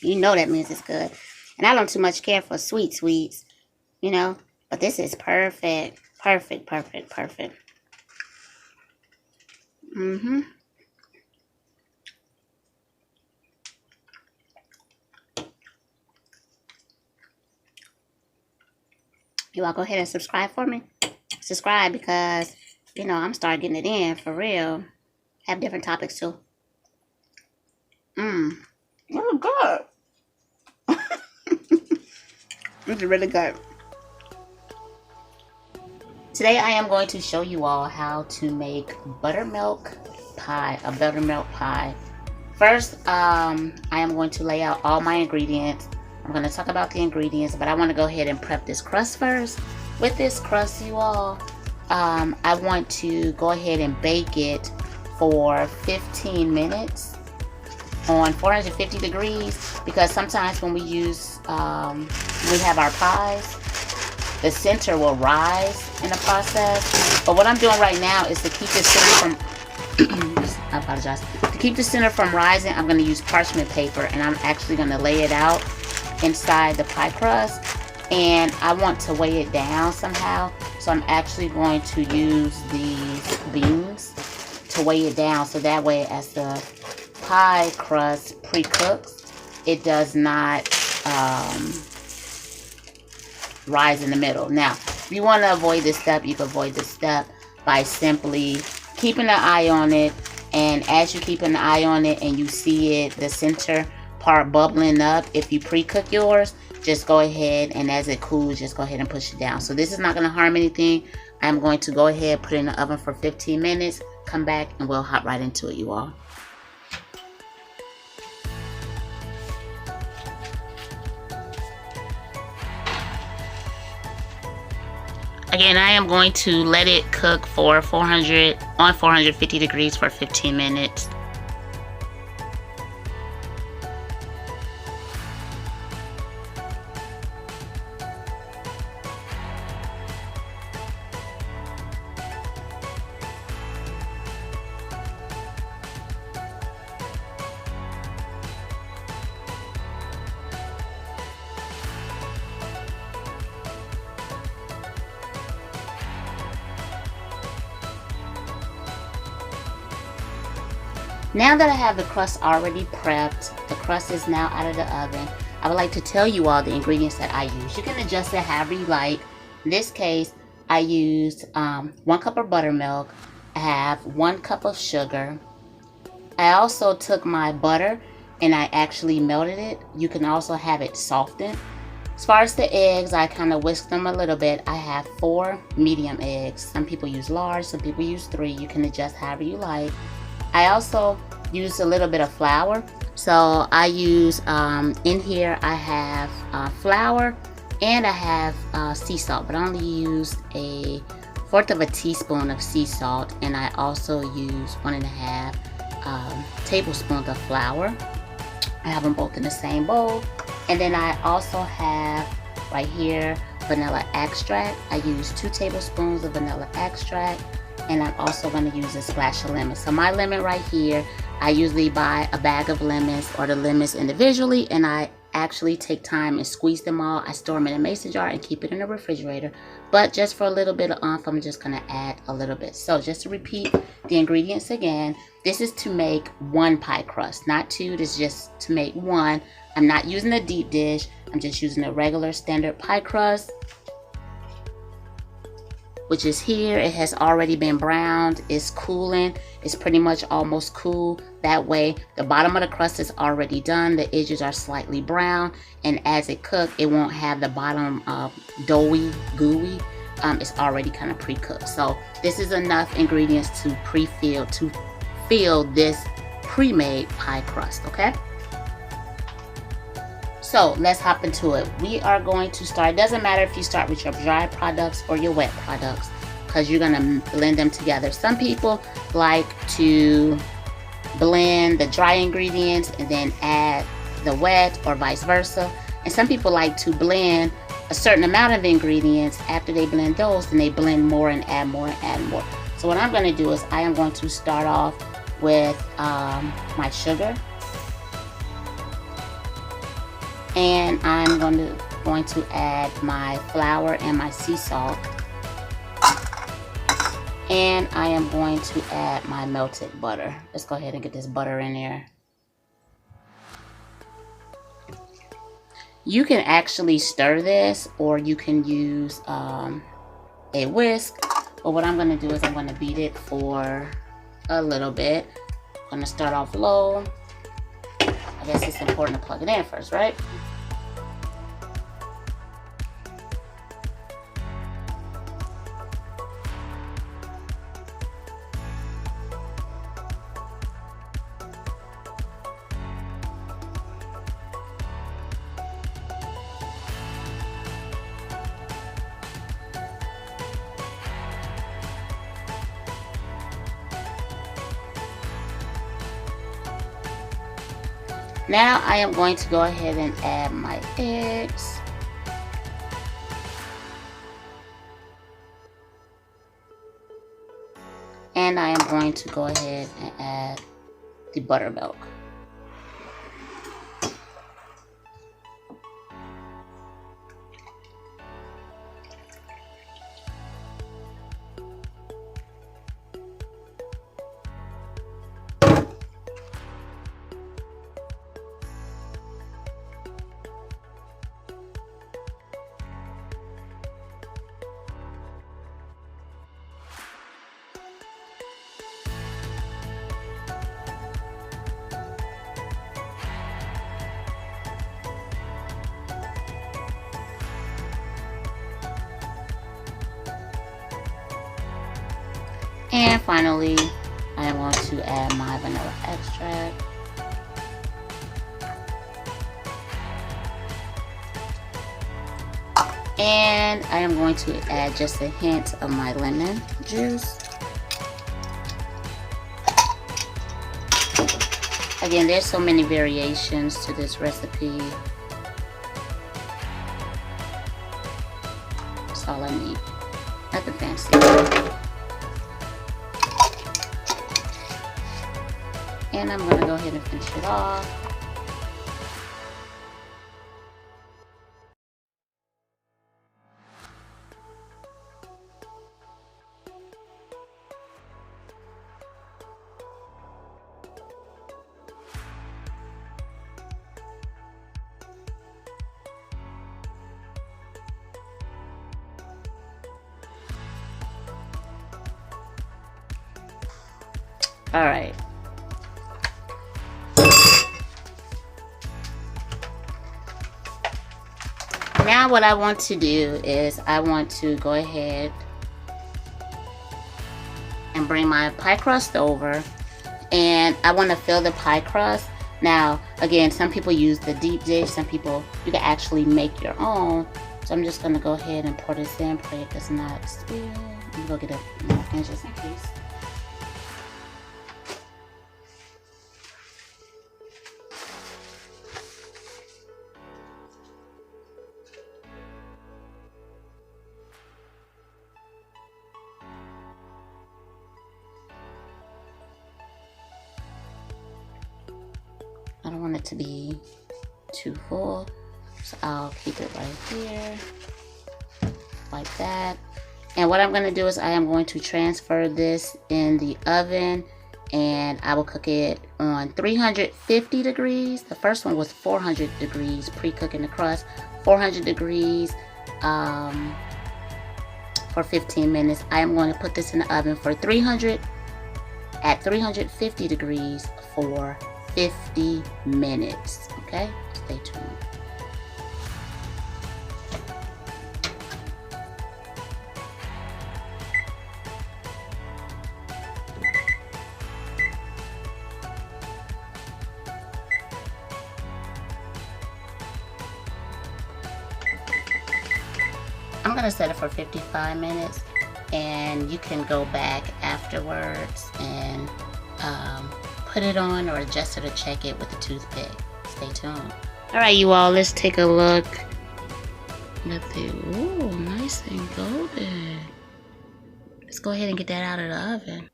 You know that means it's good. And I don't too much care for sweets, you know. But this is perfect. Perfect, perfect, perfect. Mm-hmm. You all go ahead and subscribe for me. Subscribe because, you know, I'm starting getting it in for real. Have different topics too. Mmm. Really good. It's really good. Today I am going to show you all how to make buttermilk pie, a buttermilk pie. First, I am going to lay out all my ingredients. I'm going to talk about the ingredients, but I want to go ahead and prep this crust first. With this crust, you all, I want to go ahead and bake it for 15 minutes on 450 degrees, because sometimes when we use, we have our pies, the center will rise in the process. But what I'm doing right now is to keep the center from, I apologize, to keep the center from rising, I'm going to use parchment paper, and I'm actually going to lay it out inside the pie crust, and I want to weigh it down somehow, so I'm actually going to use these beans to weigh it down, so that way as the pie crust pre-cooks, it does not rise in the middle. Now, if you want to avoid this step, you can avoid this step by simply keeping an eye on it, and as you keep an eye on it and you see it, the center part bubbling up, if you pre-cook yours, just go ahead and as it cools, just go ahead and push it down. So this is not going to harm anything. I'm going to go ahead, put it in the oven for 15 minutes, come back, and we'll hop right into it, you all. Again, I am going to let it cook for 450 degrees for 15 minutes. Now that I have the crust already prepped, the crust is now out of the oven, I would like to tell you all the ingredients that I use. You can adjust it however you like. In this case, I used 1 cup of buttermilk. I have 1 cup of sugar. I also took my butter and I actually melted it. You can also have it softened. As far as the eggs, I kind of whisked them a little bit. I have 4 medium eggs. Some people use large, some people use 3. You can adjust however you like. I also use a little bit of flour. So I use, in here I have flour and I have sea salt, but I only used a 1/4 of a teaspoon of sea salt, and I also use 1.5 tablespoons of flour. I have them both in the same bowl. And then I also have right here vanilla extract. I use 2 tablespoons of vanilla extract. And I'm also going to use a splash of lemon. So my lemon right here, I usually buy a bag of lemons or the lemons individually, and I actually take time and squeeze them all. I store them in a mason jar and keep it in the refrigerator. But just for a little bit of oomph, I'm just going to add a little bit. So just to repeat the ingredients again, this is to make 1 pie crust, not 2. This is just to make 1. I'm not using a deep dish. I'm just using a regular standard pie crust, which is here. It has already been browned. It's cooling. It's pretty much almost cool. That way the bottom of the crust is already done. The edges are slightly brown, and as it cooks, it won't have the bottom doughy, gooey. It's already kind of pre-cooked. So this is enough ingredients to fill this pre-made pie crust, okay? So let's hop into it. We are going to start, it doesn't matter if you start with your dry products or your wet products, because you're gonna blend them together. Some people like to blend the dry ingredients and then add the wet, or vice versa. And some people like to blend a certain amount of ingredients. After they blend those, then they blend more and add more and add more. So what I'm gonna do is I am going to start off with my sugar. And I'm going to add my flour and my sea salt. And I am going to add my melted butter. Let's go ahead and get this butter in there. You can actually stir this, or you can use a whisk. But what I'm going to do is I'm going to beat it for a little bit. I'm going to start off low. I guess it's important to plug it in first, right? Now I am going to go ahead and add my eggs. And I am going to go ahead and add the buttermilk. And finally, I am going to add my vanilla extract. And I am going to add just a hint of my lemon juice. Again, there's so many variations to this recipe. That's all I need. Nothing fancy. And I'm going to go ahead and finish it off. All right. Now what I want to do is I want to go ahead and bring my pie crust over, and I want to fill the pie crust. Now again, some people use the deep dish, some people, you can actually make your own. So I'm just going to go ahead and pour this in, pray it does not spill. Let me go get a napkin just in case. I don't want it to be too full, so I'll keep it right here, like that. And what I'm going to do is I am going to transfer this in the oven, and I will cook it on 350 degrees. The first one was 400 degrees, pre-cooking the crust, 400 degrees for 15 minutes. I am going to put this in the oven for 350 degrees for 50 minutes. Okay, stay tuned. I'm gonna set it for 55 minutes, and you can go back afterwards and put it on or adjust it or check it with a toothpick. Stay tuned. All right, you all, let's take a look at the, ooh, nice and golden. Let's go ahead and get that out of the oven.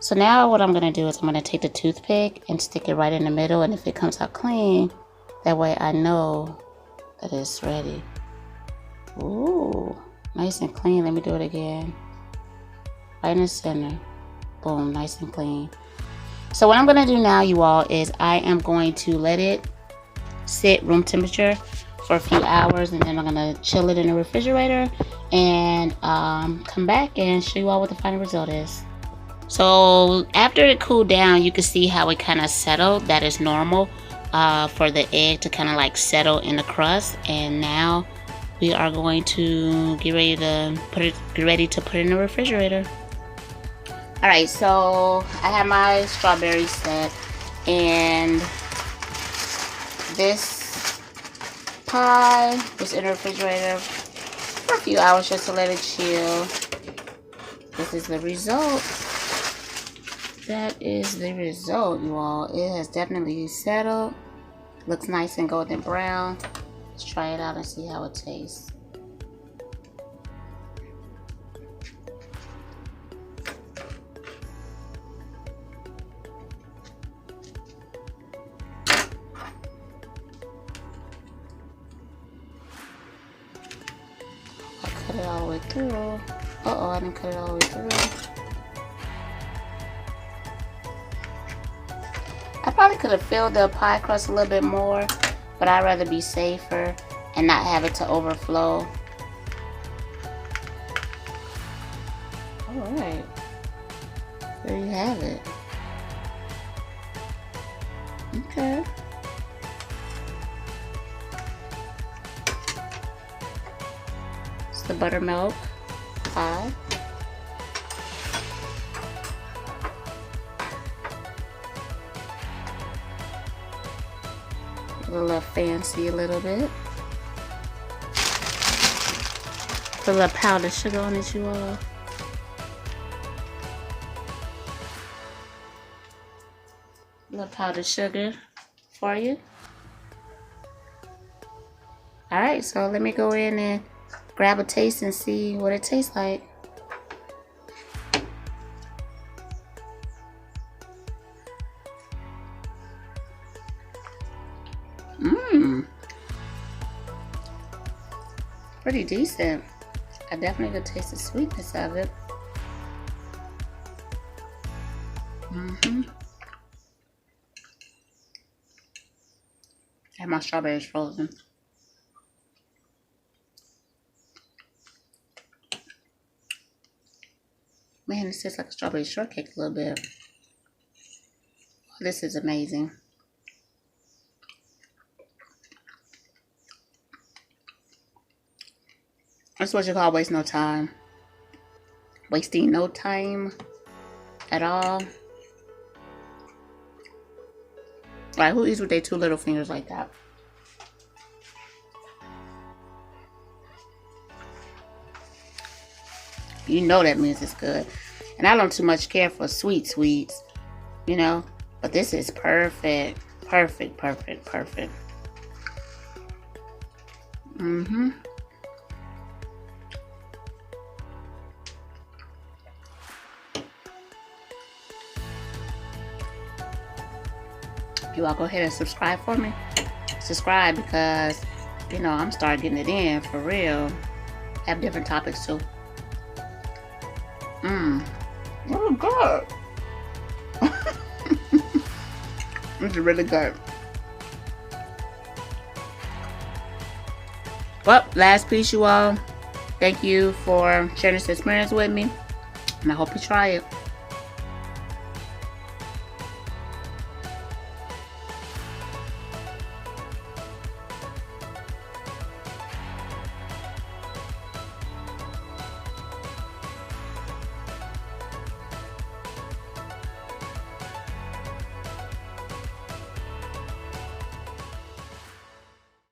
So now what I'm gonna do is I'm gonna take the toothpick and stick it right in the middle, and if it comes out clean, That way I know that it's ready. Ooh, nice and clean. Let me do it again. Right in the center. Boom, nice and clean. So what I'm gonna do now, you all, is I am going to let it sit room temperature for a few hours, and then I'm gonna chill it in the refrigerator and come back and show you all what the final result is. So after it cooled down, you can see how it kind of settled. That is normal for the egg to kind of like settle in the crust. And now we are going to get ready to put it in the refrigerator. All right, so I have my strawberries set, and this pie was in the refrigerator for a few hours just to let it chill. This is the result. That is the result, you all. It has definitely settled. Looks nice and golden brown. Let's try it out and see how it tastes. I cut it all the way through. Uh-oh, I didn't cut it all the way through. I probably could have filled the pie crust a little bit more, but I'd rather be safer and not have it to overflow. Alright, there you have it. Okay. It's the buttermilk pie. A little fancy a little bit. Put a little powdered sugar on it, you all. A little powdered sugar for you. Alright, so let me go in and grab a taste and see what it tastes like. Pretty decent. I definitely could taste the sweetness of it. I have my strawberries frozen. Man, this tastes like a strawberry shortcake a little bit. This is amazing. That's what you call waste no time. Wasting no time at all. Like, who eats with their two little fingers like that? You know that means it's good. And I don't too much care for sweets, you know. But this is perfect. Perfect, perfect, perfect. You all go ahead and subscribe for me. Subscribe because, you know, I'm starting getting it in for real. Have different topics too. Really good. It's really good. Well, last piece, you all. Thank you for sharing this experience with me. And I hope you try it.